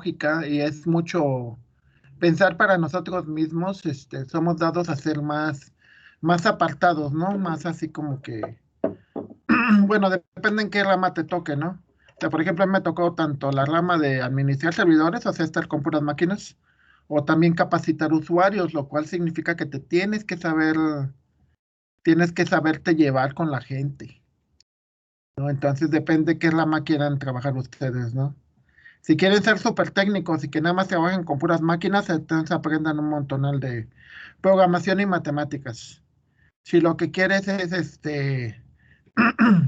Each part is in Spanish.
lógica y es mucho pensar para nosotros mismos, somos dados a ser más apartados, ¿no? Más así como que, bueno, depende en qué rama te toque, ¿no? O sea, por ejemplo, a mí me tocó tanto la rama de administrar servidores, o sea, estar con puras máquinas, o también capacitar usuarios, lo cual significa que te tienes que saberte llevar con la gente, ¿no? Entonces depende qué rama quieran trabajar ustedes, ¿no? Si quieren ser súper técnicos y que nada más trabajen con puras máquinas, entonces aprendan un montonal de programación y matemáticas. Si lo que quieres es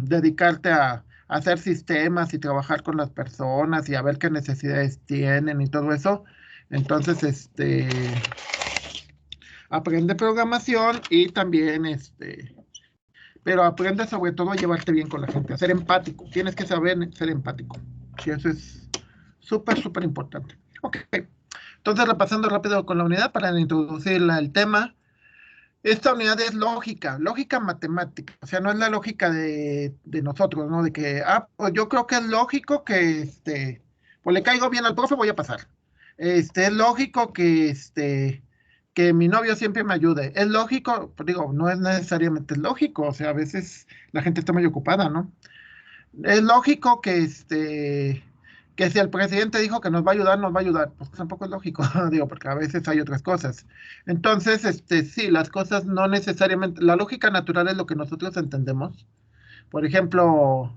dedicarte a hacer sistemas y trabajar con las personas y a ver qué necesidades tienen y todo eso, entonces aprende programación y también pero aprende sobre todo a llevarte bien con la gente, a ser empático. Tienes que saber ser empático. Sí, eso es súper, súper importante. Ok. Entonces, repasando rápido con la unidad para introducir el tema. Esta unidad es lógica, lógica matemática. O sea, no es la lógica de nosotros, ¿no? De que, pues yo creo que es lógico que, pues le caigo bien al profe, voy a pasar. Es lógico que mi novio siempre me ayude. Es lógico, pues digo, no es necesariamente lógico. O sea, a veces la gente está muy ocupada, ¿no? Es lógico que si el presidente dijo que nos va a ayudar, nos va a ayudar. Pues tampoco es lógico, digo, porque a veces hay otras cosas. Entonces, sí, las cosas no necesariamente, la lógica natural es lo que nosotros entendemos. Por ejemplo,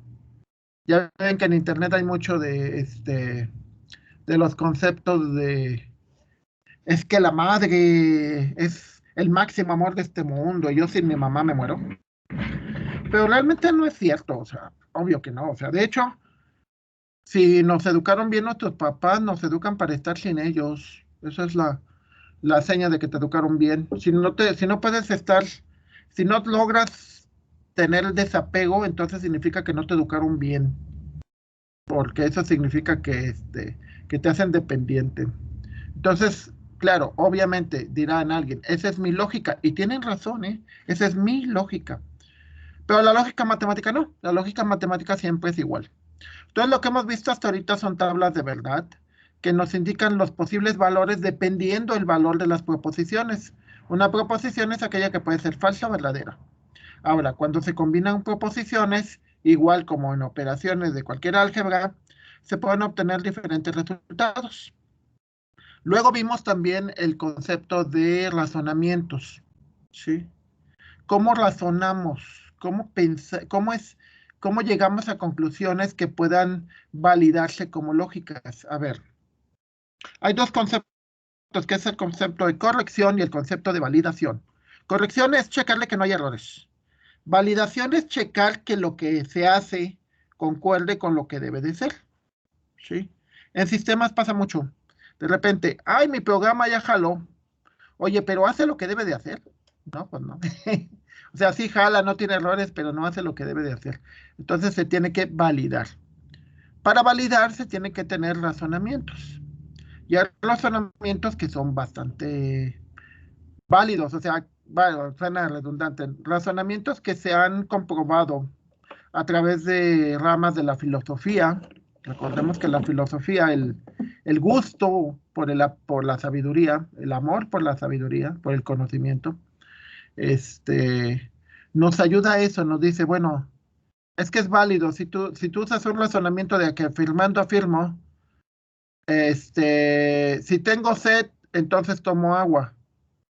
ya ven que en internet hay mucho de los conceptos es que la madre es el máximo amor de este mundo y yo sin mi mamá me muero. Pero realmente no es cierto, o sea, obvio que no. O sea, de hecho, si nos educaron bien nuestros papás, nos educan para estar sin ellos. Esa es la seña de que te educaron bien. Si no puedes estar, si no logras tener el desapego, entonces significa que no te educaron bien, porque eso significa que te hacen dependiente. Entonces, claro, obviamente dirán alguien, esa es mi lógica, y tienen razón, ¿eh? Esa es mi lógica. Pero la lógica matemática no, la lógica matemática siempre es igual. Entonces, lo que hemos visto hasta ahorita son tablas de verdad que nos indican los posibles valores dependiendo el valor de las proposiciones. Una proposición es aquella que puede ser falsa o verdadera. Ahora, cuando se combinan proposiciones, igual como en operaciones de cualquier álgebra, se pueden obtener diferentes resultados. Luego vimos también el concepto de razonamientos, ¿sí? ¿Cómo razonamos? ¿Cómo llegamos a conclusiones que puedan validarse como lógicas? A ver, hay dos conceptos, que es el concepto de corrección y el concepto de validación. Corrección es checarle que no hay errores. Validación es checar que lo que se hace concuerde con lo que debe de ser, ¿sí? En sistemas pasa mucho. De repente, ay, mi programa ya jaló. Oye, pero hace lo que debe de hacer. No, pues no. O sea, sí jala, no tiene errores, pero no hace lo que debe de hacer. Entonces se tiene que validar. Para validar se tiene que tener razonamientos. Y hay razonamientos que son bastante válidos, o sea, bueno, suena redundante, razonamientos que se han comprobado a través de ramas de la filosofía. Recordemos que la filosofía, el gusto por la sabiduría, el amor por la sabiduría, por el conocimiento, nos ayuda a eso, nos dice, bueno, es que es válido, si tú usas un razonamiento de que afirmando afirmo, si tengo sed, entonces tomo agua.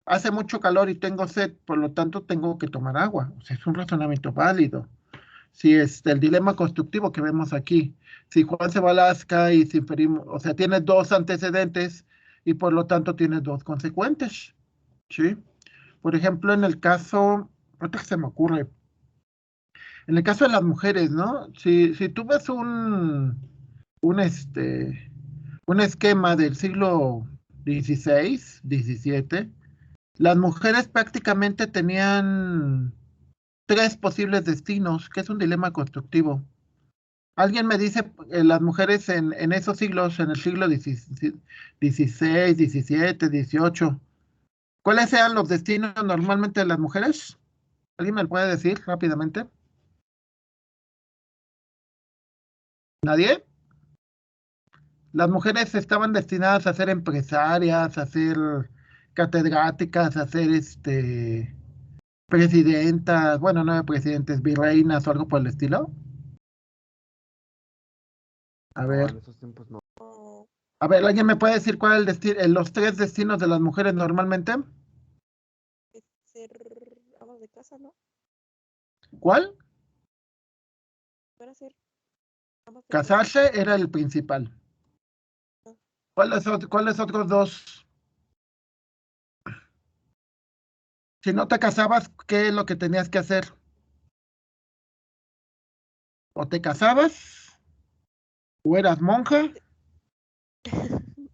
Hace mucho calor y tengo sed, por lo tanto tengo que tomar agua. O sea, es un razonamiento válido. Si el dilema constructivo que vemos aquí, si Juan se va a Alaska y si inferimos, o sea, tienes dos antecedentes y por lo tanto tienes dos consecuentes, ¿sí? Por ejemplo, en el caso, ahorita que se me ocurre, en el caso de las mujeres, ¿no? Si tú ves un, este, un esquema del siglo XVI, XVII, las mujeres prácticamente tenían tres posibles destinos, que es un dilema constructivo. Alguien me dice, las mujeres en esos siglos, en el siglo XVI, XVII, XVIII, ¿cuáles eran los destinos normalmente de las mujeres? ¿Alguien me lo puede decir rápidamente? ¿Nadie? Las mujeres estaban destinadas a ser empresarias, a ser catedráticas, a ser presidentas, bueno, no presidentes, virreinas o algo por el estilo. A No, ver, en esos tiempos no. No, a ver, ¿alguien me puede decir cuál es el los tres destinos de las mujeres normalmente? es ser amas de casa, ¿no? ¿Cuál? Para ser amas de casa. Casarse era el principal. Ah. ¿Cuáles otros dos? Si no te casabas, ¿qué es lo que tenías que hacer? ¿O te casabas? ¿O eras monja?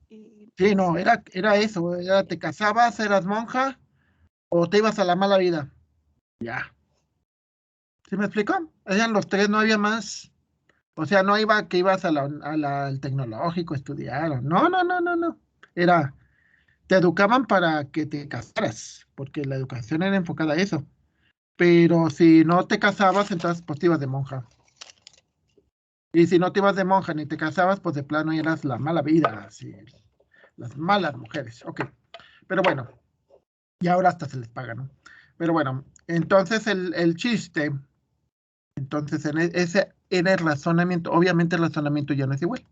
Y Sí, pues no, era eso, te casabas, eras monja, o te ibas a la mala vida. Ya. ¿Sí me explico? Eran los tres, no había más. O sea, no iba que ibas al tecnológico a estudiar. No, no, no, no, no. Era, te educaban para que te casaras, porque la educación era enfocada a eso. Pero si no te casabas, entonces pues te ibas de monja. Y si no te ibas de monja ni te casabas, pues de plano eras la mala vida, así, las malas mujeres. Ok, pero bueno, y ahora hasta se les paga, ¿no? Pero bueno, entonces el chiste, entonces ese era el razonamiento, obviamente el razonamiento ya no es igual.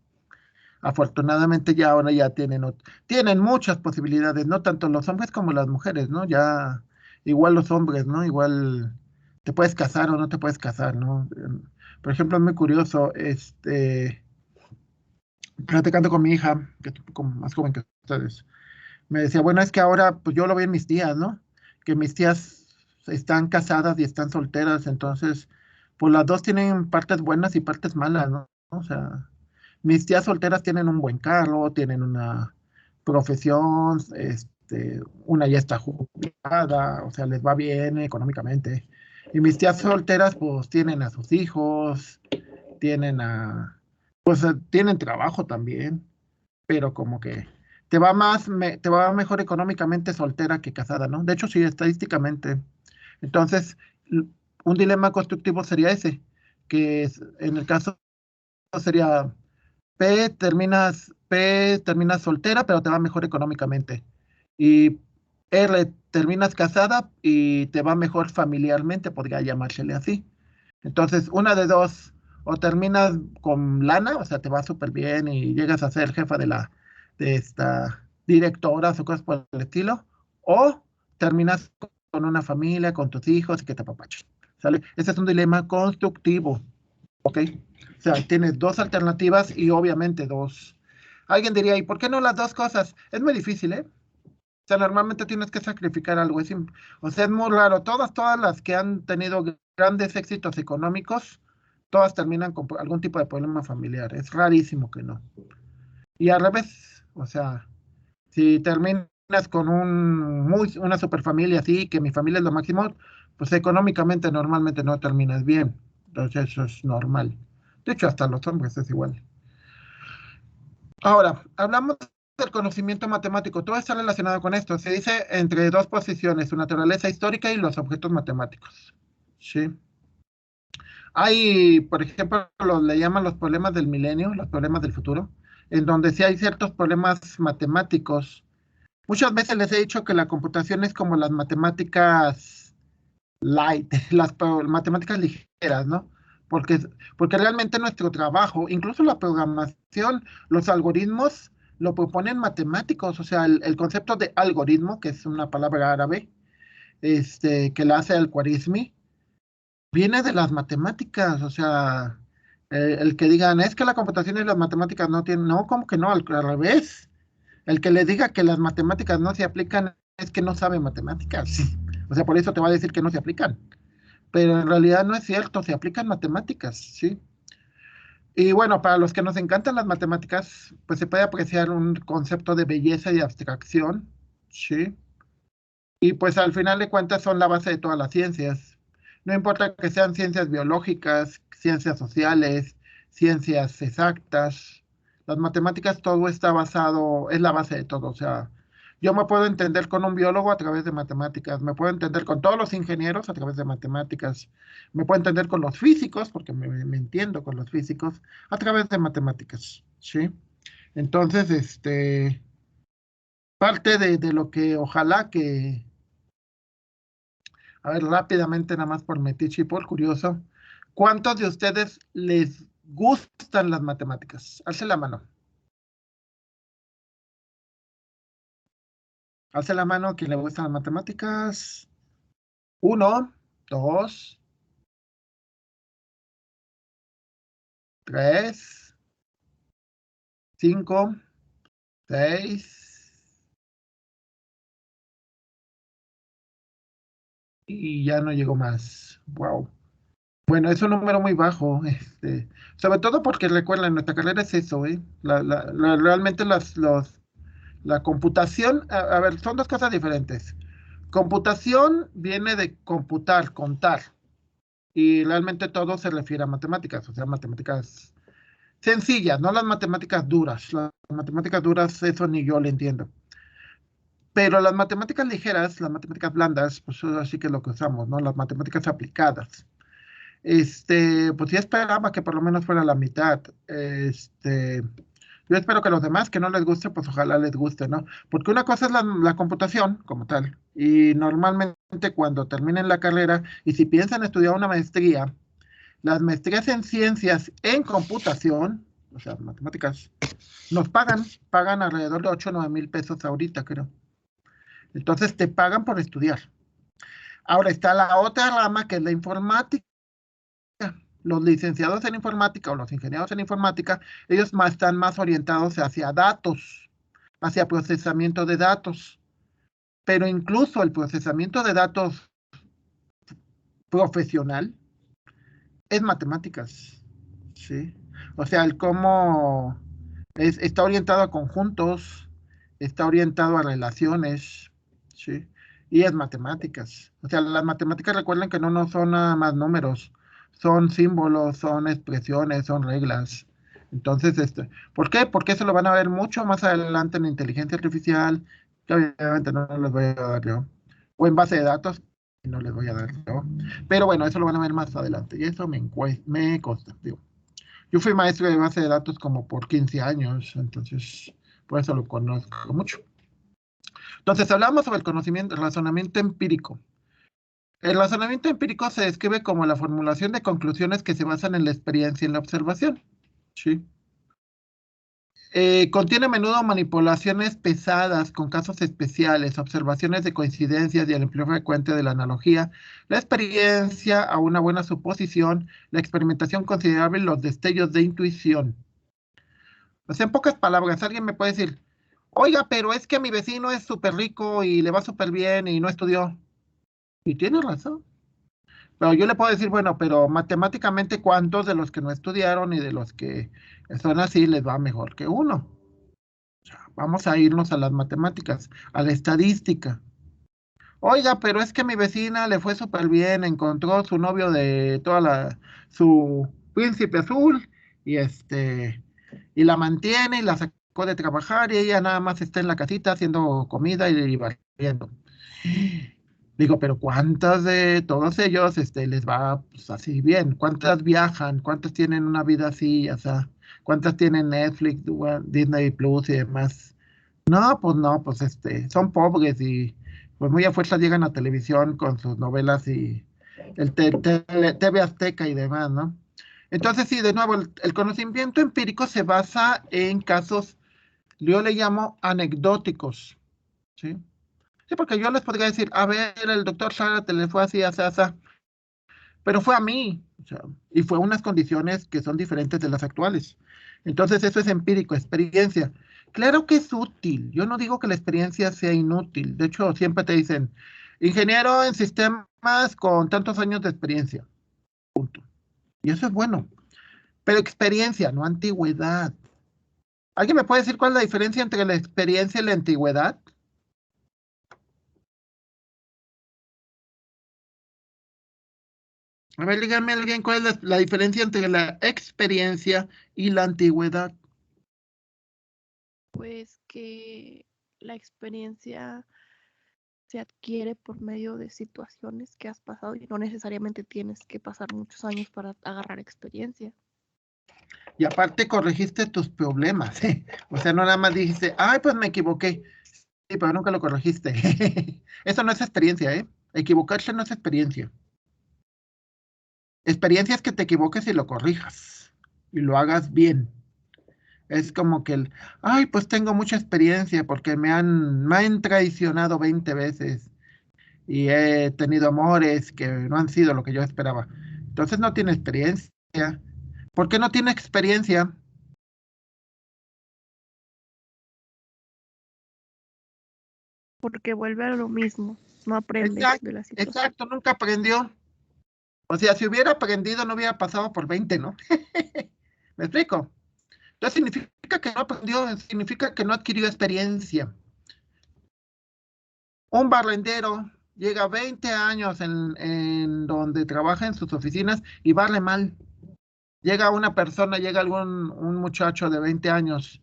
Afortunadamente ya ahora ya tienen muchas posibilidades, no tanto los hombres como las mujeres, ¿no? Ya igual los hombres, ¿no? Igual te puedes casar o no te puedes casar, ¿no? Por ejemplo, es muy curioso, platicando con mi hija, que es un poco más joven que ustedes, me decía, bueno, es que ahora, pues yo lo veo en mis tías, ¿no? Que mis tías están casadas y están solteras, entonces, pues las dos tienen partes buenas y partes malas, ¿no? O sea, mis tías solteras tienen un buen carro, tienen una profesión, una ya está jubilada, o sea, les va bien económicamente. Y mis tías solteras, pues tienen a sus hijos, tienen tienen trabajo también, pero como que te va mejor económicamente soltera que casada, ¿no? De hecho, sí, estadísticamente. Entonces, un dilema constructivo sería ese, en el caso sería P terminas soltera, pero te va mejor económicamente. Y R, terminas casada y te va mejor familiarmente, podría llamársele así. Entonces, una de dos, o terminas con lana, o sea, te va súper bien y llegas a ser jefa de esta directora o cosas por el estilo, o terminas con una familia, con tus hijos y que te apapachen. ¿Sale? Ese es un dilema constructivo, ¿ok? O sea, tienes dos alternativas y obviamente dos. Alguien diría, ¿y por qué no las dos cosas? Es muy difícil, ¿eh? O sea, normalmente tienes que sacrificar algo. O sea, es muy raro. Todas las que han tenido grandes éxitos económicos, todas terminan con algún tipo de problema familiar. Es rarísimo que no. Y al revés, o sea, si terminas con una superfamilia así, que mi familia es lo máximo, pues económicamente normalmente no terminas bien. Entonces eso es normal. De hecho, hasta los hombres es igual. Ahora, hablamos del conocimiento matemático. Todo está relacionado con esto. Se dice entre dos posiciones, su naturaleza histórica y los objetos matemáticos. ¿Sí? Hay, por ejemplo, le llaman los problemas del milenio, los problemas del futuro, en donde sí hay ciertos problemas matemáticos. Muchas veces les he dicho que la computación es como las matemáticas light, las matemáticas ligeras, ¿no? Porque, porque realmente nuestro trabajo, incluso la programación, los algoritmos, lo proponen matemáticos, o sea, el concepto de algoritmo, que es una palabra árabe, que la hace Al-Khwarizmi, viene de las matemáticas, o sea, el que digan, es que la computación y las matemáticas no tienen, no, como que no, al revés. El que le diga que las matemáticas no se aplican es que no sabe matemáticas. O sea, por eso te va a decir que no se aplican. Pero en realidad no es cierto, se aplican matemáticas, ¿sí? Y bueno, para los que nos encantan las matemáticas, pues se puede apreciar un concepto de belleza y abstracción, ¿sí? Y pues al final de cuentas son la base de todas las ciencias. No importa que sean ciencias biológicas, ciencias sociales, ciencias exactas, las matemáticas todo está basado, es la base de todo. O sea, yo me puedo entender con un biólogo a través de matemáticas, me puedo entender con todos los ingenieros a través de matemáticas, me puedo entender con los físicos, porque me entiendo con los físicos, a través de matemáticas, ¿sí? Entonces, parte de lo que ojalá que, a ver, rápidamente, nada más por metiche y por curioso, ¿cuántos de ustedes les gustan las matemáticas? Alce la mano. Alce la mano a quien le gustan las matemáticas. 1, 2, 3, 5, 6. Y ya no llegó más. Wow. Bueno, es un número muy bajo, sobre todo porque recuerden, nuestra carrera es eso, ¿eh? Realmente la computación, a ver, son dos cosas diferentes. Computación viene de computar, contar, y realmente todo se refiere a matemáticas, o sea, matemáticas sencillas, no las matemáticas duras. Las matemáticas duras, eso ni yo le entiendo. Pero las matemáticas ligeras, las matemáticas blandas, pues eso sí que es lo que usamos, ¿no? Las matemáticas aplicadas. Pues sí esperaba que por lo menos fuera la mitad. Yo espero que los demás que no les guste, pues ojalá les guste, ¿no? Porque una cosa es la computación como tal. Y normalmente cuando terminen la carrera, y si piensan estudiar una maestría, las maestrías en ciencias en computación, o sea, matemáticas, nos pagan alrededor de 8 o 9 mil pesos ahorita, creo. Entonces te pagan por estudiar. Ahora está la otra rama que es la informática. Los licenciados en informática o los ingenieros en informática, ellos están más orientados hacia datos, hacia procesamiento de datos. Pero incluso el procesamiento de datos profesional es matemáticas, ¿sí? O sea, el cómo está orientado a conjuntos, está orientado a relaciones, ¿sí? Y es matemáticas. O sea, las matemáticas recuerden que no son nada más números, son símbolos, son expresiones, son reglas. Entonces, ¿por qué? Porque eso lo van a ver mucho más adelante en inteligencia artificial, que obviamente no les voy a dar yo, o en base de datos, no les voy a dar yo. Pero bueno, eso lo van a ver más adelante, y eso me consta, digo. Yo fui maestro de base de datos como por 15 años, entonces por eso lo conozco mucho. Entonces hablamos sobre el conocimiento, el razonamiento empírico. El razonamiento empírico se describe como la formulación de conclusiones que se basan en la experiencia y en la observación. ¿Sí? Contiene a menudo manipulaciones pesadas con casos especiales, observaciones de coincidencias y el empleo frecuente de la analogía, la experiencia a una buena suposición, la experimentación considerable y los destellos de intuición. O sea, en pocas palabras, alguien me puede decir, oiga, pero es que mi vecino es súper rico y le va súper bien y no estudió. Y tiene razón. Pero yo le puedo decir, bueno, pero matemáticamente, ¿cuántos de los que no estudiaron y de los que son así les va mejor que uno? O sea, vamos a irnos a las matemáticas, a la estadística. Oiga, pero es que mi vecina le fue súper bien, encontró su novio de su príncipe azul y y la mantiene y la sacó de trabajar y ella nada más está en la casita haciendo comida y barriendo. Digo, pero ¿cuántas de todos ellos les va pues, así bien? ¿Cuántas viajan? ¿Cuántas tienen una vida así? O sea, ¿cuántas tienen Netflix, Disney Plus y demás? No, pues son pobres y pues muy a fuerza llegan a televisión con sus novelas y el TV Azteca y demás, ¿no? Entonces, sí, de nuevo, el conocimiento empírico se basa en casos, yo le llamo anecdóticos, ¿sí? Sí, porque yo les podría decir, a ver, el doctor Zárate le fue así, así, así, pero fue a mí, o sea, y fue unas condiciones que son diferentes de las actuales. Entonces, eso es empírico, experiencia. Claro que es útil. Yo no digo que la experiencia sea inútil. De hecho, siempre te dicen, ingeniero en sistemas con tantos años de experiencia. Y eso es bueno. Pero experiencia, no antigüedad. ¿Alguien me puede decir cuál es la diferencia entre la experiencia y la antigüedad? A ver, dígame alguien cuál es la diferencia entre la experiencia y la antigüedad. Pues que la experiencia se adquiere por medio de situaciones que has pasado y no necesariamente tienes que pasar muchos años para agarrar experiencia. Y aparte corregiste tus problemas, ¿eh? O sea, no nada más dijiste, ay, pues me equivoqué. Sí, pero nunca lo corregiste. Eso no es experiencia, ¿eh? Equivocarse no es experiencia. Experiencia es que te equivoques y lo corrijas. Y lo hagas bien. Es como que ay, pues tengo mucha experiencia porque me han traicionado 20 veces y he tenido amores que no han sido lo que yo esperaba. Entonces no tiene experiencia. ¿Por qué no tiene experiencia? Porque vuelve a lo mismo, no aprende Exacto, de la situación. exacto, nunca aprendió. O sea, si hubiera aprendido no hubiera pasado por 20, ¿no? ¿Me explico? Entonces significa que no aprendió, significa que no adquirió experiencia. Un barrendero llega 20 años en donde trabaja en sus oficinas y barre mal. Llega una persona, llega un muchacho de 20 años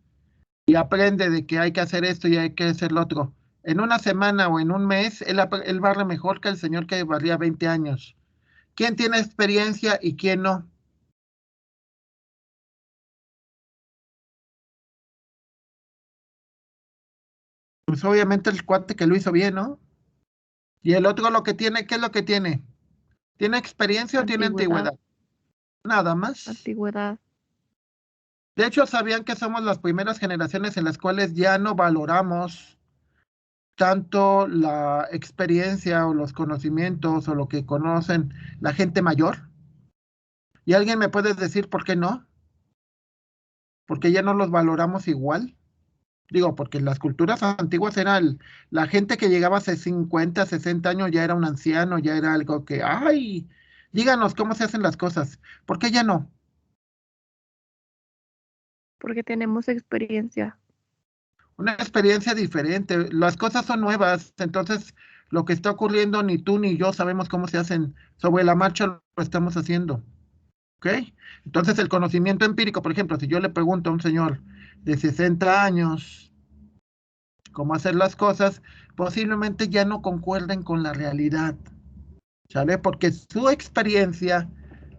y aprende de que hay que hacer esto y hay que hacer lo otro. En una semana o en un mes, él barre mejor que el señor que barría 20 años. ¿Quién tiene experiencia y quién no? Pues obviamente el cuate que lo hizo bien, ¿no? Y el otro lo que tiene, ¿qué es lo que tiene? ¿Tiene experiencia o tiene Antigüedad, antigüedad? Nada más. antigüedad. De hecho, ¿sabían que somos las primeras generaciones en las cuales ya no valoramos tanto la experiencia o los conocimientos o lo que conocen la gente mayor? ¿Y alguien me puede decir por qué no? ¿Porque ya no los valoramos igual? Digo, porque en las culturas antiguas era la gente que llegaba hace 50, 60 años ya era un anciano, ya era algo que, ay, díganos cómo se hacen las cosas. ¿Por qué ya no? Porque tenemos experiencia. Una experiencia diferente. Las cosas son nuevas, entonces lo que está ocurriendo ni tú ni yo sabemos cómo se hacen. Sobre la marcha lo estamos haciendo. ¿Ok? Entonces el conocimiento empírico, por ejemplo, si yo le pregunto a un señor de 60 años cómo hacer las cosas, posiblemente ya no concuerden con la realidad, ¿sale? Porque su experiencia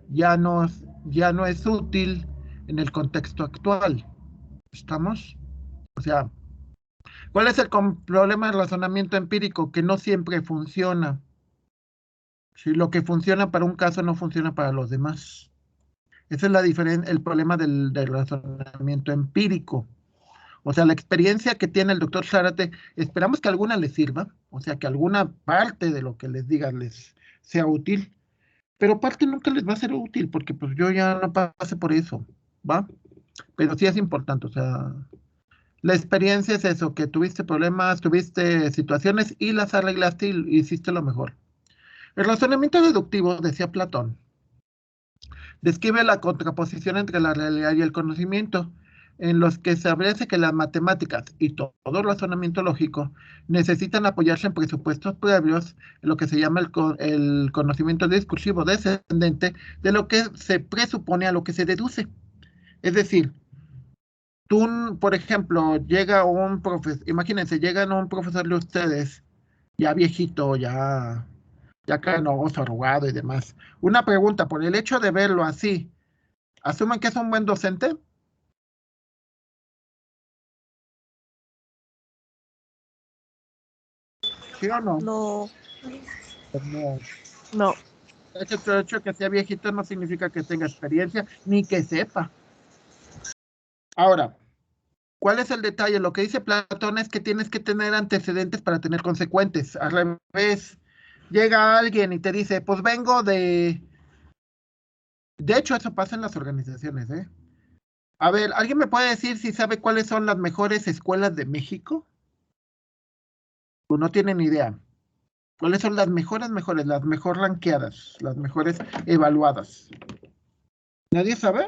ya no es útil en el contexto actual. ¿Estamos? O sea, ¿cuál es el problema del razonamiento empírico? Que no siempre funciona. Si lo que funciona para un caso no funciona para los demás. Ese es el problema del razonamiento empírico. O sea, la experiencia que tiene el doctor Zárate, esperamos que alguna les sirva, o sea, que alguna parte de lo que les diga les sea útil, pero parte nunca les va a ser útil, porque pues yo ya no pasé por eso, ¿va? Pero sí es importante, o sea, la experiencia es eso, que tuviste problemas, tuviste situaciones y las arreglaste y hiciste lo mejor. El razonamiento deductivo, decía Platón, describe la contraposición entre la realidad y el conocimiento, en los que se establece que las matemáticas y todo razonamiento lógico necesitan apoyarse en presupuestos previos, en lo que se llama el conocimiento discursivo descendente, de lo que se presupone a lo que se deduce. Es decir, tú, por ejemplo, llega un profesor, imagínense, llegan un profesor de ustedes, ya viejito, ya canoso, arrugado y demás. Una pregunta, por el hecho de verlo así, ¿asumen que es un buen docente? ¿Sí o no? No, Pues no. no. El hecho de que sea viejito no significa que tenga experiencia ni que sepa. Ahora, ¿cuál es el detalle? Lo que dice Platón es que tienes que tener antecedentes para tener consecuentes. Al revés, llega alguien y te dice, pues vengo de... De hecho, eso pasa en las organizaciones, ¿eh? A ver, ¿alguien me puede decir si sabe cuáles son las mejores escuelas de México? O no tienen idea. ¿Cuáles son las mejores, las mejor ranqueadas, las mejores evaluadas? ¿Nadie sabe?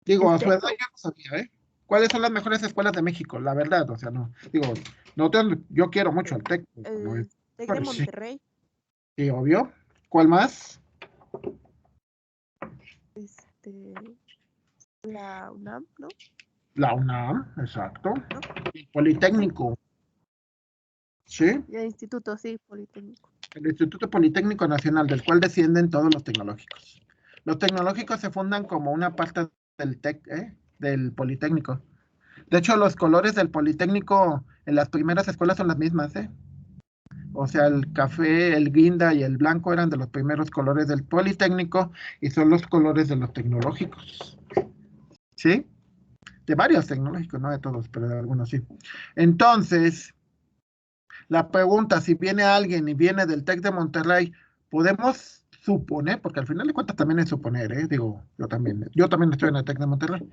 Digo, a su edad yo no sabía, ¿eh? ¿Cuáles son las mejores escuelas de México? La verdad, o sea, no. Digo, no yo quiero mucho al TEC, no es, El TEC de pero sí, Monterrey, sí, obvio. ¿Cuál más? este, la UNAM, ¿no? La UNAM, exacto. ¿No? El Sí, Politécnico, ¿sí? y el instituto, sí, Politécnico. El Instituto Politécnico Nacional, del cual descienden todos los tecnológicos. Los tecnológicos se fundan como una parte del Politécnico. De hecho, los colores del Politécnico en las primeras escuelas son las mismas, ¿eh? O sea, el café, el guinda y el blanco eran de los primeros colores del Politécnico y son los colores de los tecnológicos. ¿Sí? De varios tecnológicos, no de todos, pero de algunos sí. Entonces, la pregunta, si viene alguien y viene del TEC de Monterrey, podemos suponer, porque al final de cuentas también es suponer, ¿eh? Digo, yo también estoy en el TEC de Monterrey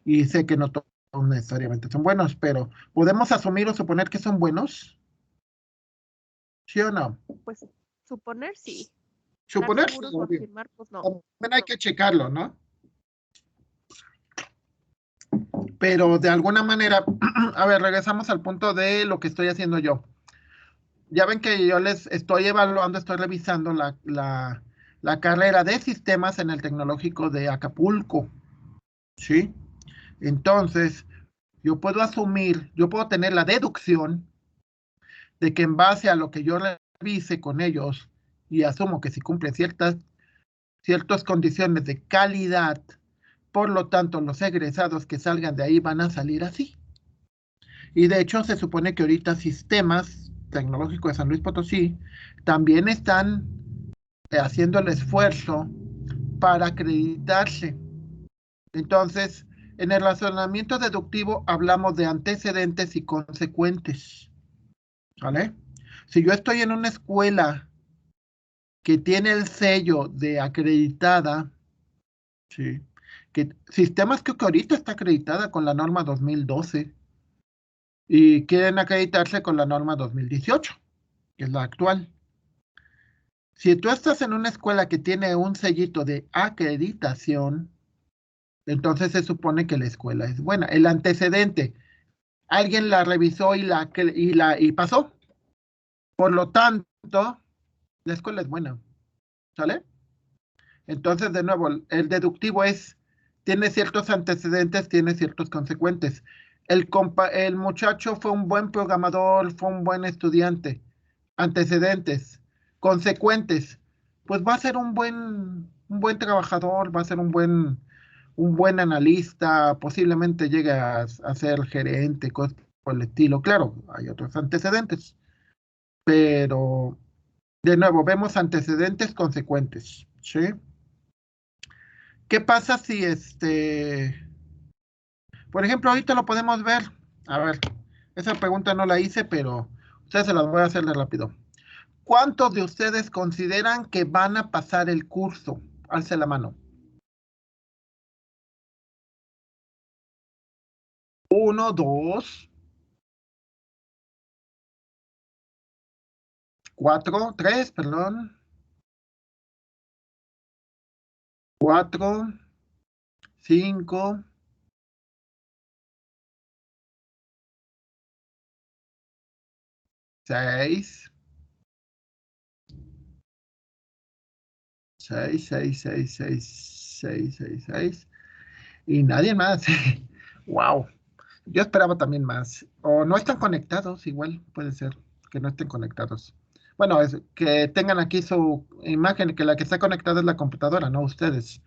y sé que no todos necesariamente son buenos, pero ¿podemos asumir o suponer que son buenos? ¿Sí o no? Pues suponer sí. Estar Suponer, sí, seguros o obvio. afirmar, pues no. También hay que checarlo, ¿no? Pero de alguna manera, a ver, regresamos al punto de lo que estoy haciendo yo. Ya ven que yo les estoy evaluando, estoy revisando la carrera de sistemas en el tecnológico de Acapulco, ¿sí? Entonces, yo puedo asumir, yo puedo tener la deducción de que en base a lo que yo revise con ellos y asumo que si cumplen ciertas condiciones de calidad, por lo tanto, los egresados que salgan de ahí van a salir así. Y de hecho, se supone que ahorita sistemas tecnológicos de San Luis Potosí también están haciendo el esfuerzo para acreditarse. Entonces, en el razonamiento deductivo hablamos de antecedentes y consecuentes. ¿Vale? Si yo estoy en una escuela que tiene el sello de acreditada, ¿sí? Que sistemas que ahorita está acreditada con la norma 2012 y quieren acreditarse con la norma 2018, que es la actual. Si tú estás en una escuela que tiene un sellito de acreditación, entonces se supone que la escuela es buena. El antecedente, alguien la revisó y pasó. Por lo tanto, la escuela es buena. ¿Sale? Entonces, de nuevo, el deductivo tiene ciertos antecedentes, tiene ciertos consecuentes. El muchacho fue un buen programador, fue un buen estudiante. Antecedentes, consecuentes, pues va a ser un buen trabajador, va a ser un buen analista, posiblemente llegue a ser gerente, cosas por el estilo. Claro, hay otros antecedentes, pero de nuevo, vemos antecedentes consecuentes, ¿sí? ¿Qué pasa si por ejemplo, ahorita lo podemos ver? A ver, esa pregunta no la hice, pero ustedes se las voy a hacer de rápido. ¿Cuántos de ustedes consideran que van a pasar el curso? Alce la mano. 1, 2, 4, 3, perdón. 4, 5, 6, 6, 6, 6, 6, 6, 6, 6. Y nadie más. Wow. Yo esperaba también más. O no están conectados, igual puede ser que no estén conectados. Bueno, es que tengan aquí su imagen, que la que está conectada es la computadora, no ustedes.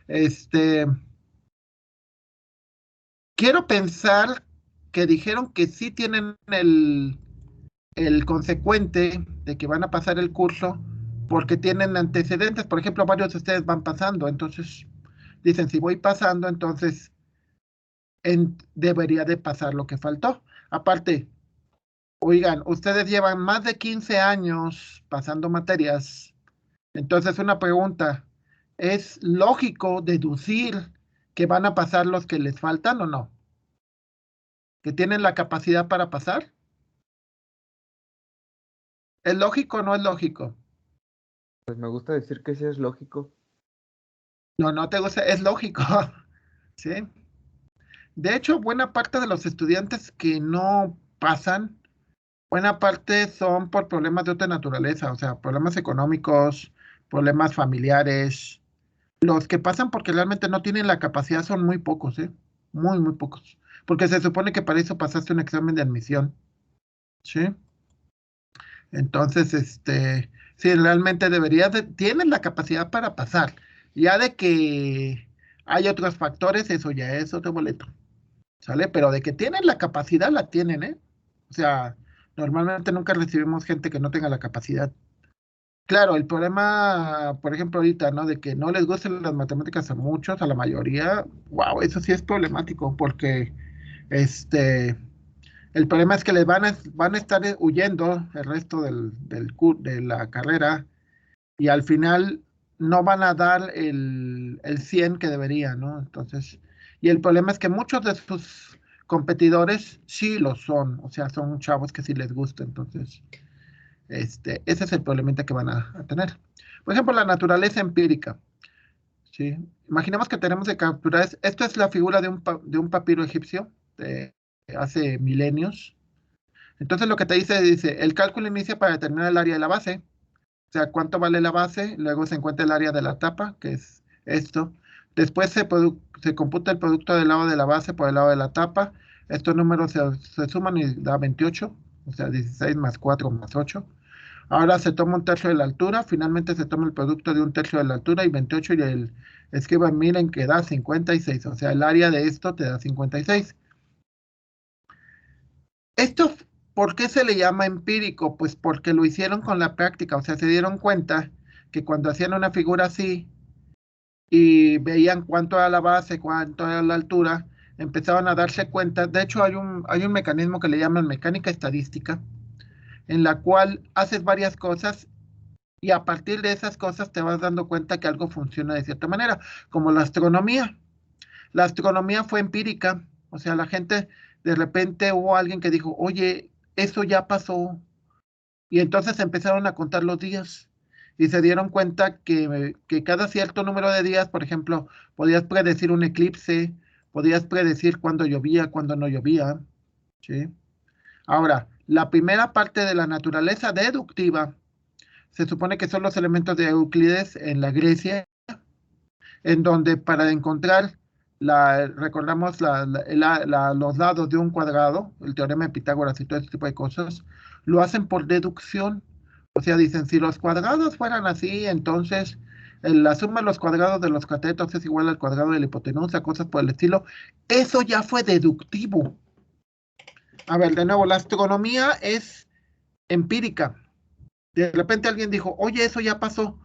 Este, quiero pensar que dijeron que sí tienen el consecuente de que van a pasar el curso porque tienen antecedentes. Por ejemplo, varios de ustedes van pasando, entonces dicen, si voy pasando, entonces debería de pasar lo que faltó. Aparte, oigan, ustedes llevan más de 15 años pasando materias. Entonces, una pregunta, ¿es lógico deducir que van a pasar los que les faltan o no? ¿Que tienen la capacidad para pasar? ¿Es lógico o no es lógico? Pues me gusta decir que sí es lógico. No, no te gusta, es lógico. ¿Sí? De hecho, buena parte de los estudiantes que no pasan, buena parte son por problemas de otra naturaleza, o sea, problemas económicos, problemas familiares. Los que pasan porque realmente no tienen la capacidad son muy pocos, ¿eh? Muy, muy pocos. Porque se supone que para eso pasaste un examen de admisión, ¿sí? Entonces, sí, realmente tienen la capacidad para pasar. Ya de que hay otros factores, eso ya es otro boleto, ¿sale? Pero de que tienen la capacidad, la tienen, ¿eh? O sea, normalmente nunca recibimos gente que no tenga la capacidad. Claro, el problema, por ejemplo, ahorita, ¿no? De que no les gusten las matemáticas a muchos, a la mayoría, wow, eso sí es problemático, porque el problema es que les van a estar huyendo el resto de la carrera y al final no van a dar el 100 que deberían, ¿no? Entonces, y el problema es que muchos de sus competidores sí lo son, o sea, son chavos que sí les gusta, entonces, ese es el problemita que van a tener. Por ejemplo, la naturaleza empírica, ¿sí? Imaginemos que tenemos que capturar, esto es la figura de un papiro egipcio de hace milenios. Entonces lo que te dice, el cálculo inicia para determinar el área de la base, o sea, cuánto vale la base, luego se encuentra el área de la tapa, que es esto. Después se computa el producto del lado de la base por el lado de la tapa. Estos números se suman y da 28, o sea, 16 más 4 más 8. Ahora se toma un tercio de la altura, finalmente se toma el producto de un tercio de la altura y 28 y escriban, miren que da 56, o sea, el área de esto te da 56. Esto, ¿por qué se le llama empírico? Pues porque lo hicieron con la práctica, o sea, se dieron cuenta que cuando hacían una figura así y veían cuánto era la base, cuánto era la altura, empezaban a darse cuenta. De hecho, hay un mecanismo que le llaman mecánica estadística, en la cual haces varias cosas y a partir de esas cosas te vas dando cuenta que algo funciona de cierta manera, como la astronomía. La astronomía fue empírica, o sea, la gente, de repente hubo alguien que dijo, oye, eso ya pasó, y entonces empezaron a contar los días y se dieron cuenta que cada cierto número de días, por ejemplo, podías predecir un eclipse, podías predecir cuándo llovía, cuándo no llovía, ¿sí? Ahora, la primera parte de la naturaleza deductiva se supone que son los elementos de Euclides en la Grecia, en donde para encontrar, recordamos los lados de un cuadrado, el teorema de Pitágoras y todo ese tipo de cosas, lo hacen por deducción. O sea, dicen, si los cuadrados fueran así, entonces la suma de los cuadrados de los catetos es igual al cuadrado de la hipotenusa, cosas por el estilo. Eso ya fue deductivo. A ver, de nuevo, la astronomía es empírica. De repente alguien dijo, oye, eso ya pasó.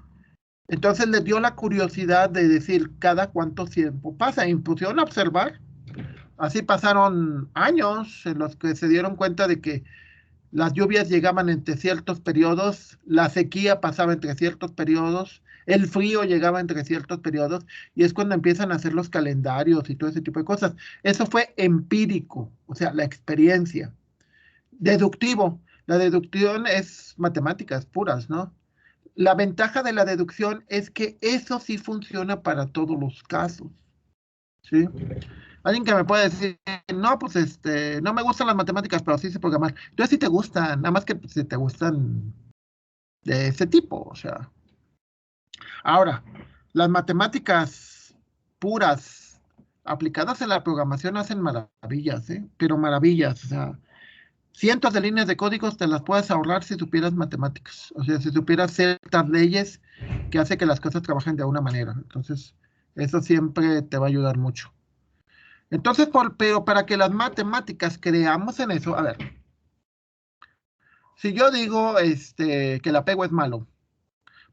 Entonces les dio la curiosidad de decir cada cuánto tiempo pasa. Y pusieron a observar. Así pasaron años en los que se dieron cuenta de que las lluvias llegaban entre ciertos periodos, la sequía pasaba entre ciertos periodos, el frío llegaba entre ciertos periodos, y es cuando empiezan a hacer los calendarios y todo ese tipo de cosas. Eso fue empírico, o sea, la experiencia. Deductivo. La deducción es matemáticas puras, ¿no? La ventaja de la deducción es que eso sí funciona para todos los casos, ¿sí? Alguien que me puede decir, no, pues no me gustan las matemáticas, pero sí sé programar. Entonces sí te gustan, nada más que si te gustan de ese tipo, o sea. Ahora, las matemáticas puras aplicadas en la programación hacen maravillas, ¿eh? Pero maravillas, o sea, cientos de líneas de códigos te las puedes ahorrar si supieras matemáticas, o sea, si supieras ciertas leyes que hace que las cosas trabajen de una manera. Entonces, eso siempre te va a ayudar mucho. Entonces, pero para que las matemáticas creamos en eso, a ver, si yo digo que el apego es malo,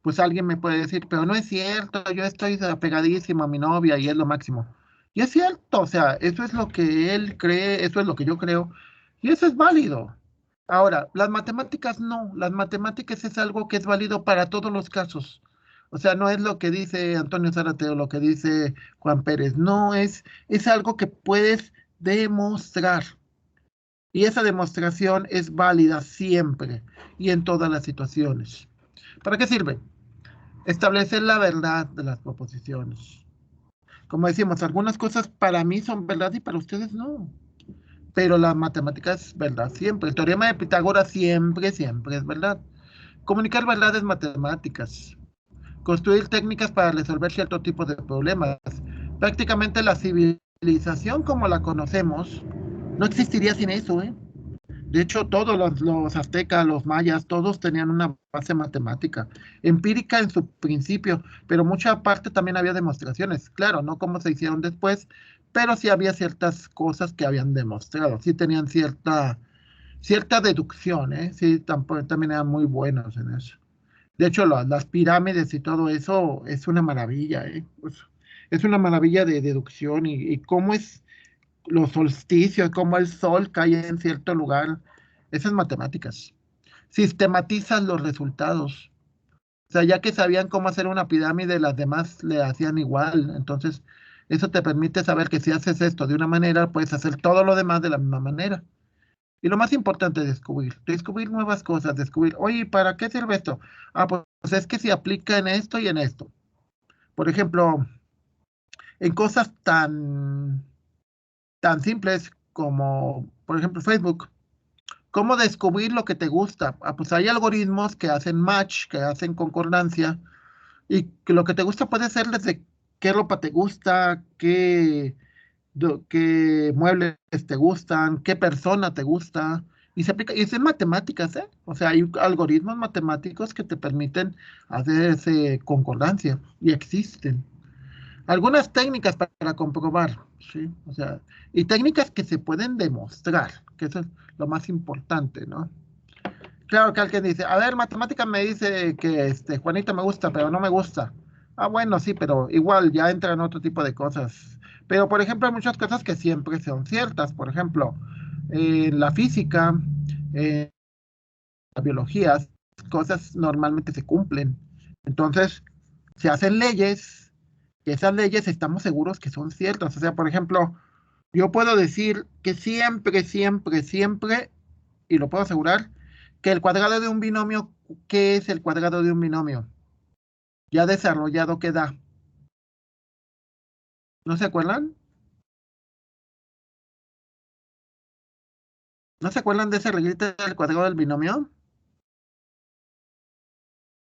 pues alguien me puede decir, pero no es cierto, yo estoy apegadísimo a mi novia y es lo máximo. Y es cierto, o sea, eso es lo que él cree, eso es lo que yo creo, y eso es válido. Ahora, las matemáticas no, las matemáticas es algo que es válido para todos los casos. O sea, no es lo que dice Antonio Zárate o lo que dice Juan Pérez, no es algo que puedes demostrar. Y esa demostración es válida siempre y en todas las situaciones. ¿Para qué sirve? Establecer la verdad de las proposiciones. Como decimos, algunas cosas para mí son verdad y para ustedes no. Pero la matemática es verdad siempre. El teorema de Pitágoras siempre, siempre es verdad. Comunicar verdades matemáticas. Construir técnicas para resolver cierto tipo de problemas. Prácticamente la civilización como la conocemos no existiría sin eso, ¿eh? De hecho, todos los aztecas, los mayas, todos tenían una base matemática, empírica en su principio, pero mucha parte también había demostraciones. Claro, no como se hicieron después, pero sí había ciertas cosas que habían demostrado, sí tenían cierta deducción, ¿eh? Sí, también eran muy buenos en eso. De hecho, las pirámides y todo eso es una maravilla, ¿eh? Pues, es una maravilla de deducción y cómo es los solsticios, cómo el sol cae en cierto lugar. Esas matemáticas. Sistematizan los resultados. O sea, ya que sabían cómo hacer una pirámide, las demás le hacían igual. Entonces, eso te permite saber que si haces esto de una manera, puedes hacer todo lo demás de la misma manera. Y lo más importante es descubrir nuevas cosas, descubrir, oye, ¿para qué sirve esto? Ah, pues es que se aplica en esto y en esto. Por ejemplo, en cosas tan simples como, por ejemplo, Facebook. ¿Cómo descubrir lo que te gusta? Ah, pues hay algoritmos que hacen match, que hacen concordancia, y que lo que te gusta puede ser desde qué ropa te gusta, qué muebles te gustan, qué persona te gusta, y se aplica, y es en matemáticas, ¿eh? O sea, hay algoritmos matemáticos que te permiten hacer ese concordancia, y existen. Algunas técnicas para comprobar, ¿sí? O sea, y técnicas que se pueden demostrar, que eso es lo más importante, ¿no? Claro que alguien dice, a ver, matemática me dice que Juanita me gusta, pero no me gusta. Ah, bueno, sí, pero igual ya entran otro tipo de cosas. Pero, por ejemplo, hay muchas cosas que siempre son ciertas. Por ejemplo, la física, la biología, cosas normalmente se cumplen. Entonces, se hacen leyes, que esas leyes estamos seguros que son ciertas. O sea, por ejemplo, yo puedo decir que siempre, siempre, siempre, y lo puedo asegurar, que el cuadrado de un binomio, ¿qué es el cuadrado de un binomio? Ya desarrollado, ¿qué da? ¿No se acuerdan? ¿No se acuerdan de esa reglita del cuadrado del binomio?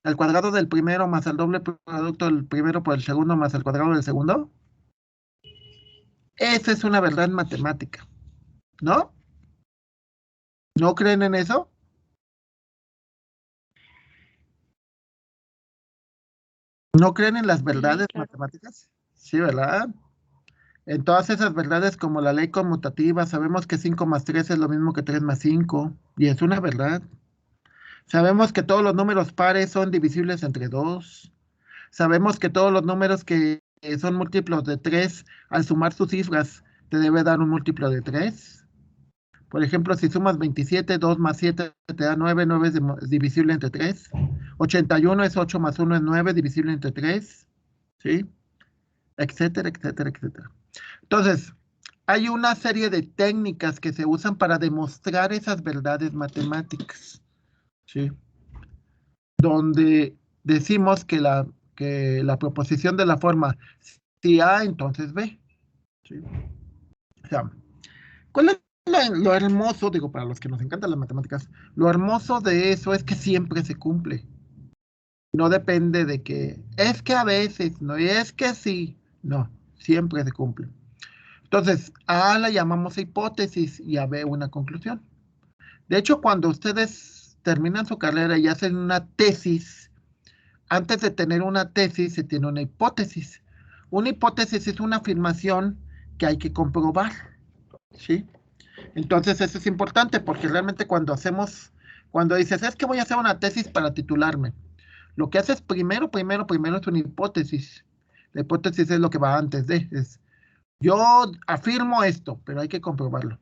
El cuadrado del primero más el doble producto del primero por el segundo más el cuadrado del segundo. Esa es una verdad matemática, ¿no? ¿No creen en eso? ¿No creen en las Sí, verdades claro. matemáticas? Sí, ¿verdad? En todas esas verdades, como la ley conmutativa, sabemos que 5 más 3 es lo mismo que 3 más 5, y es una verdad. Sabemos que todos los números pares son divisibles entre 2. Sabemos que todos los números que son múltiplos de 3, al sumar sus cifras, te debe dar un múltiplo de 3. Por ejemplo, si sumas 27, 2 más 7 te da 9, 9 es divisible entre 3. 81 es 8 más 1 es 9, divisible entre 3. ¿Sí? Etcétera, etcétera, etcétera. Entonces, hay una serie de técnicas que se usan para demostrar esas verdades matemáticas, ¿sí? Donde decimos que la proposición de la forma si A, entonces B, ¿sí? O sea, ¿cuál es lo hermoso, digo, para los que nos encantan las matemáticas, lo hermoso de eso es que siempre se cumple. No depende de que, es que a veces, no, y es que sí, no, siempre se cumple. Entonces, a la llamamos hipótesis y a B una conclusión. De hecho, cuando ustedes terminan su carrera y hacen una tesis, antes de tener una tesis se tiene una hipótesis. Una hipótesis es una afirmación que hay que comprobar, ¿sí? Entonces, eso es importante porque realmente cuando dices, es que voy a hacer una tesis para titularme, lo que haces primero es una hipótesis. La hipótesis es lo que va antes es, yo afirmo esto, pero hay que comprobarlo.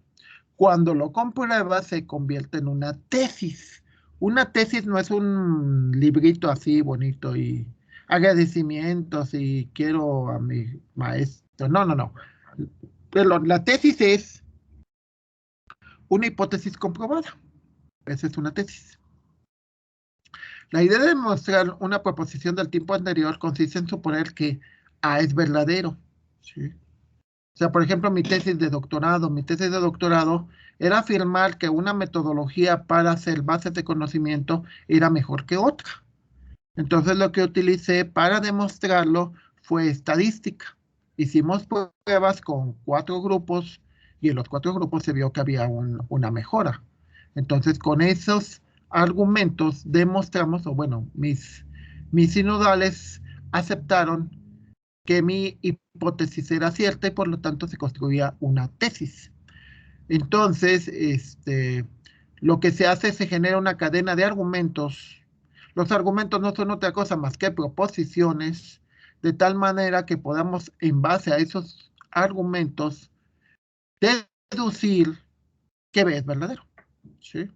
Cuando lo compruebas, se convierte en una tesis. Una tesis no es un librito así bonito y agradecimientos y quiero a mi maestro. No, no, no. Pero la tesis es una hipótesis comprobada. Esa es una tesis. La idea de demostrar una proposición del tipo anterior consiste en suponer que A es verdadero. ¿Sí? O sea, por ejemplo, mi tesis de doctorado era afirmar que una metodología para hacer bases de conocimiento era mejor que otra. Entonces, lo que utilicé para demostrarlo fue estadística. Hicimos pruebas con 4 grupos y en los 4 grupos se vio que había una mejora. Entonces, con esos argumentos demostramos, o bueno, mis sinodales aceptaron que mi hipótesis era cierta y por lo tanto se construía una tesis. Entonces, lo que se hace es se genera una cadena de argumentos. Los argumentos no son otra cosa más que proposiciones, de tal manera que podamos, en base a esos argumentos, deducir qué es verdadero. ¿Sí?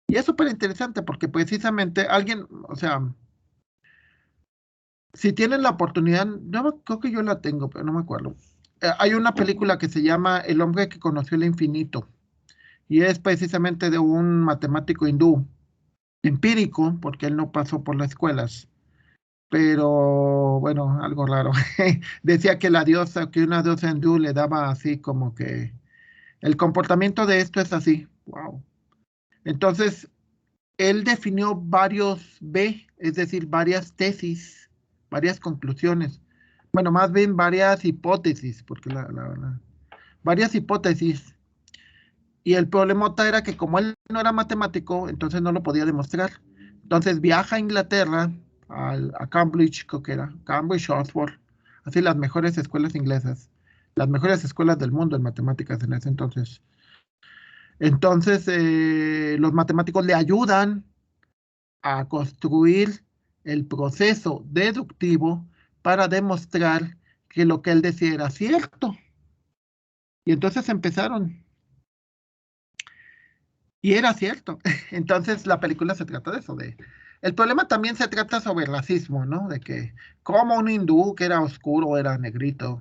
Y es súper interesante porque precisamente alguien, o sea, si tienen la oportunidad, creo que yo la tengo, pero no me acuerdo. Hay una película que se llama El hombre que conoció el infinito y es precisamente de un matemático hindú, empírico, porque él no pasó por las escuelas, pero bueno, algo raro. Decía que una diosa hindú le daba así como que el comportamiento de esto es así. Wow. Entonces, él definió varios es decir, varias tesis, varias conclusiones. Bueno, más bien varias hipótesis, porque varias hipótesis. Y el problemota era que como él no era matemático, entonces no lo podía demostrar. Entonces viaja a Inglaterra, a Cambridge, creo que era, Cambridge, Oxford, así las mejores escuelas inglesas, las mejores escuelas del mundo en matemáticas en ese entonces. Entonces, los matemáticos le ayudan a construir el proceso deductivo para demostrar que lo que él decía era cierto. Y entonces empezaron. Y era cierto. Entonces la película se trata de eso. El problema también se trata sobre el racismo, ¿no? De que como un hindú que era oscuro, era negrito,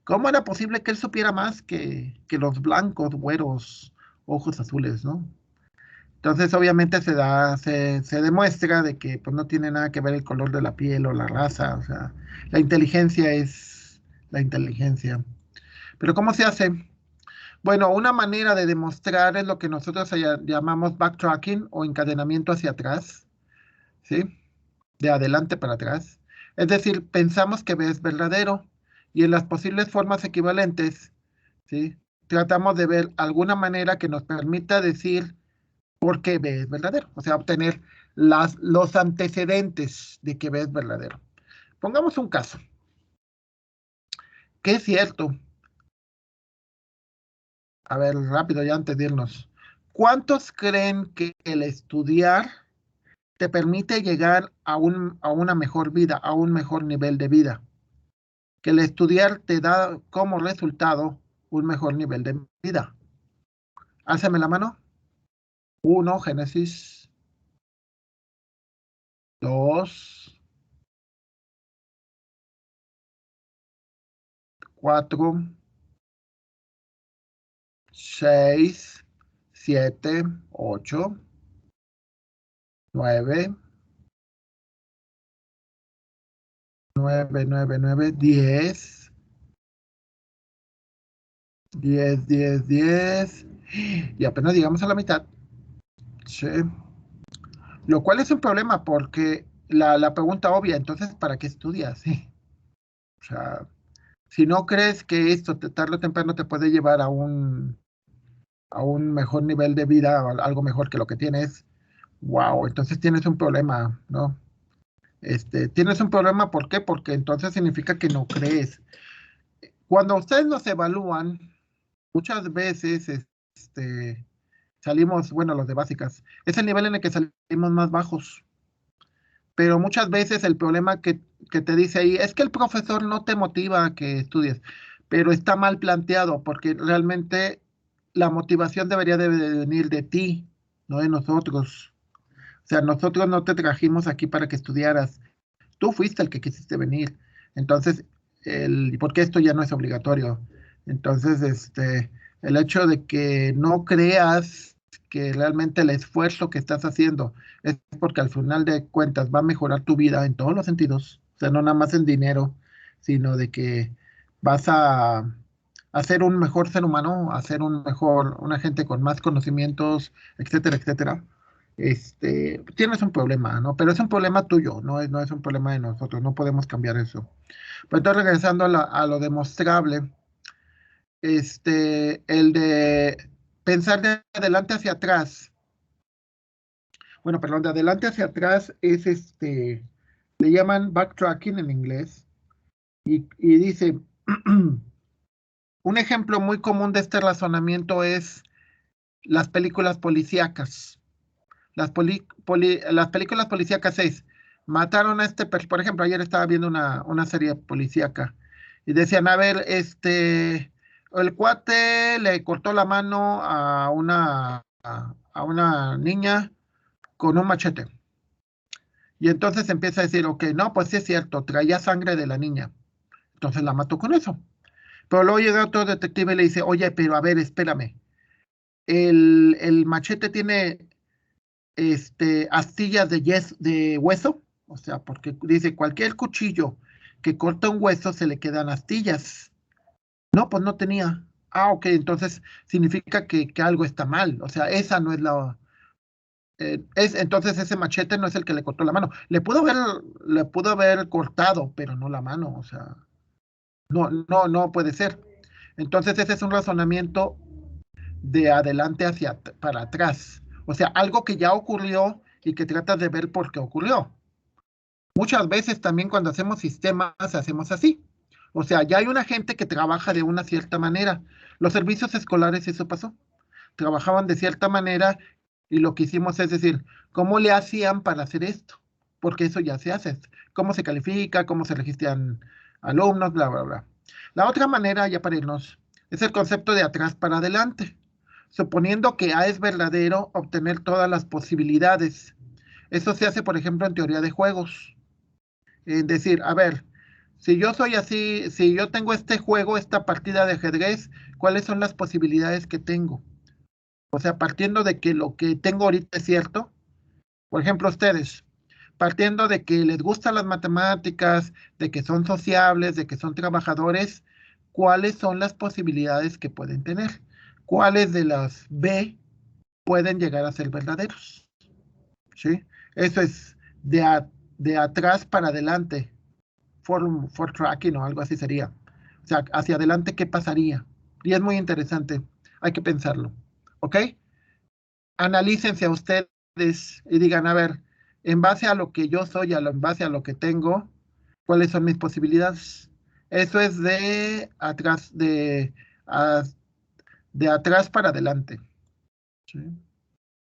¿cómo era posible que él supiera más que los blancos, güeros, ojos azules, ¿no? Entonces, obviamente se demuestra de que pues, no tiene nada que ver el color de la piel o la raza, o sea, la inteligencia es la inteligencia. Pero ¿cómo se hace? Bueno, una manera de demostrar es lo que nosotros llamamos backtracking o encadenamiento hacia atrás, ¿sí? De adelante para atrás. Es decir, pensamos que B es verdadero y en las posibles formas equivalentes, ¿sí? Tratamos de ver alguna manera que nos permita decir por qué B es verdadero, o sea, obtener los antecedentes de que B es verdadero. Pongamos un caso. ¿Qué es cierto? A ver, rápido, ya antes de irnos. ¿Cuántos creen que el estudiar te permite llegar a una mejor vida, a un mejor nivel de vida? Que el estudiar te da como resultado un mejor nivel de vida. Álzame la mano. 1, Génesis. 2, 4, 6, 7, 8, 9, 9, 10, 10, 10, 10. Y apenas llegamos a la mitad. Sí. Lo cual es un problema porque la pregunta obvia, entonces, ¿para qué estudias? Sí. O sea, si no crees que esto tarde o temprano te puede llevar a un mejor nivel de vida, o algo mejor que lo que tienes, wow, entonces tienes un problema, ¿no? Tienes un problema, ¿por qué? Porque entonces significa que no crees. Cuando ustedes nos evalúan, muchas veces salimos, bueno, los de básicas, es el nivel en el que salimos más bajos. Pero muchas veces el problema que te dice ahí es que el profesor no te motiva a que estudies, pero está mal planteado porque realmente la motivación debería de venir de ti, no de nosotros. O sea, nosotros no te trajimos aquí para que estudiaras. Tú fuiste el que quisiste venir. Entonces, porque esto ya no es obligatorio. Entonces, el hecho de que no creas que realmente el esfuerzo que estás haciendo es porque al final de cuentas va a mejorar tu vida en todos los sentidos, o sea, no nada más en dinero, sino de que vas a ser un mejor ser humano, a ser una gente con más conocimientos, etcétera, etcétera. Tienes un problema, ¿no? Pero es un problema tuyo, no es un problema de nosotros, no podemos cambiar eso. Pero entonces, regresando a lo demostrable, el de pensar de adelante hacia atrás. Bueno, perdón, de adelante hacia atrás es le llaman backtracking en inglés. Y dice, un ejemplo muy común de este razonamiento es las películas policíacas. Las películas policíacas es, mataron a por ejemplo, ayer estaba viendo una serie policíaca y decían, a ver, el cuate le cortó la mano a una niña con un machete. Y entonces empieza a decir, ok, no, pues sí es cierto, traía sangre de la niña. Entonces la mató con eso. Pero luego llega otro detective y le dice, oye, pero a ver, espérame. El machete tiene astillas de hueso, o sea, porque dice, cualquier cuchillo que corta un hueso se le quedan astillas. No, pues no tenía. Ah, ok, entonces significa que algo está mal. O sea, esa no es entonces ese machete no es el que le cortó la mano. Le pudo haber cortado, pero no la mano. O sea, no puede ser. Entonces ese es un razonamiento de adelante para atrás. O sea, algo que ya ocurrió y que tratas de ver por qué ocurrió. Muchas veces también cuando hacemos sistemas hacemos así. O sea, ya hay una gente que trabaja de una cierta manera. Los servicios escolares eso pasó. Trabajaban de cierta manera y lo que hicimos es decir, ¿cómo le hacían para hacer esto? Porque eso ya se hace. ¿Cómo se califica? ¿Cómo se registran alumnos? Bla, bla, bla. La otra manera, ya para irnos, es el concepto de atrás para adelante. Suponiendo que A es verdadero, obtener todas las posibilidades. Eso se hace, por ejemplo, en teoría de juegos. Es decir, a ver, si yo soy así, si yo tengo este juego, esta partida de ajedrez, ¿cuáles son las posibilidades que tengo? O sea, partiendo de que lo que tengo ahorita es cierto, por ejemplo, ustedes, partiendo de que les gustan las matemáticas, de que son sociables, de que son trabajadores, ¿cuáles son las posibilidades que pueden tener? ¿Cuáles de las B pueden llegar a ser verdaderos? ¿Sí? Eso es de atrás para adelante, for tracking o algo así sería. O sea, hacia adelante, ¿qué pasaría? Y es muy interesante, hay que pensarlo. ¿Ok? Analícense a ustedes y digan, a ver, en base a lo que yo soy, en base a lo que tengo, ¿cuáles son mis posibilidades? Eso es de atrás para adelante. ¿Sí?